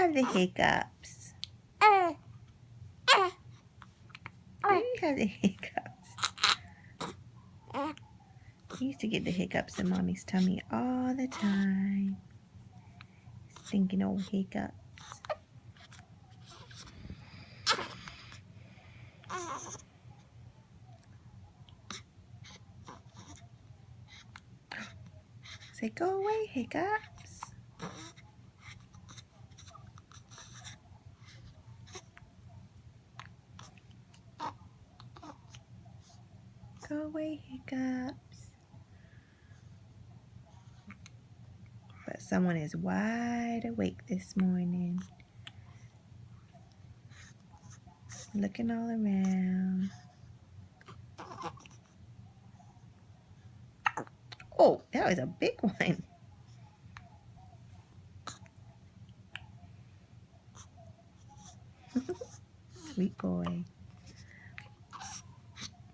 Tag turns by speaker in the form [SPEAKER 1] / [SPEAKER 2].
[SPEAKER 1] have the hiccups. You have the hiccups. You used to get the hiccups in Mommy's tummy all the time. Stinking old hiccups. Say, go away, hiccups. Go away, hiccups. But someone is wide awake this morning. Looking all around. Oh, that was a big one. Sweet boy.